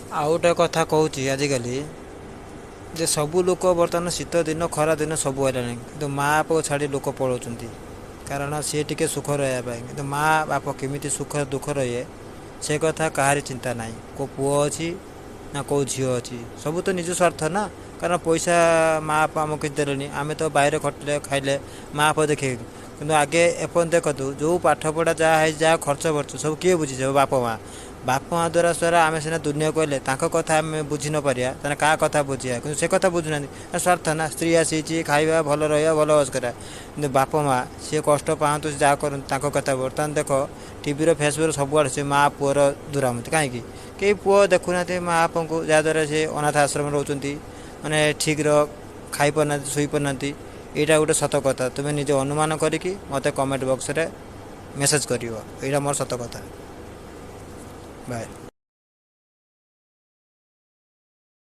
ଆଉ ଗୋଟେ କଥା କହୁଛି ଆଜିକାଲି ଯେ ସବୁ ଲୋକ ବର୍ତ୍ତମାନ ଶୀତ ଦିନ ଖରା ଦିନ ସବୁ ହେଲାଣି କିନ୍ତୁ ମା ବାପକୁ ଛାଡ଼ି ଲୋକ ପଳାଉଛନ୍ତି। କାରଣ ସିଏ ଟିକେ ସୁଖ ରହିବା ପାଇଁ କିନ୍ତୁ ମା ବାପ କେମିତି ସୁଖ ଦୁଃଖ ରହିବେ ସେ କଥା କାହାରି ଚିନ୍ତା ନାହିଁ। କେଉଁ ପୁଅ ଅଛି ନା କେଉଁ ଝିଅ ଅଛି ସବୁ ତ ନିଜ ସ୍ୱାର୍ଥ ନା। କାରଣ ପଇସା ମା ବାପା ଆମକୁ କିଛି ଦେଲେନି ଆମେ ତ ବାହିରେ ଖଟିଲେ ଖାଇଲେ ମା ବାପ ଦେଖେଇଲୁ। କିନ୍ତୁ ଆଗେ ଏପର୍ଯ୍ୟନ୍ତ ଦେଖନ୍ତୁ ଯେଉଁ ପାଠପଢ଼ା ଯାହା ହେଇଛି ଯାହା ଖର୍ଚ୍ଚ ବର୍ଚ୍ଚ ସବୁ କିଏ ବୁଝିଛି ବାପା ମା'। ବାପା ମା' ଦ୍ୱାରା ଆମେ ସିନା ଦୁନିଆକୁ କହିଲେ ତାଙ୍କ କଥା ଆମେ ବୁଝି ନ ପାରିବା ତାହେଲେ କାହା କଥା ବୁଝିବା। କିନ୍ତୁ ସେ କଥା ବୁଝୁନାହାନ୍ତି ସ୍ୱାର୍ଥ ନା ସ୍ତ୍ରୀ ଆସିଛି ଖାଇବା ଭଲ ରହିବା ଭଲ ବସ କରିବା। କିନ୍ତୁ ବାପା ମା' ସିଏ କଷ୍ଟ ପାଆନ୍ତୁ ଯାହା କରନ୍ତୁ ତାଙ୍କ କଥା ବର୍ତ୍ତମାନ ଦେଖ ଟିଭିର ଫେସବୁକ୍ ସବୁଆଡ଼େ ସେ ମା' ପୁଅର ଦୂରାମତି କାହିଁକି କେହି ପୁଅ ଦେଖୁନାହାନ୍ତି ମା' ବାପାଙ୍କୁ ଯାହାଦ୍ୱାରା ସେ ଅନାଥ ଆଶ୍ରମରେ ରହୁଛନ୍ତି। ମାନେ ଠିକ୍ର ଖାଇପାରୁନାହାନ୍ତି ଶୋଇପାରୁନାହାନ୍ତି। ଏଇଟା ଗୋଟେ ସତ କଥା ତୁମେ ନିଜେ ଅନୁମାନ କରିକି ମୋତେ କମେଣ୍ଟ ବକ୍ସରେ ମେସେଜ୍ କରିବ। ଏଇଟା ମୋର ସତ କଥା। ବାଏ।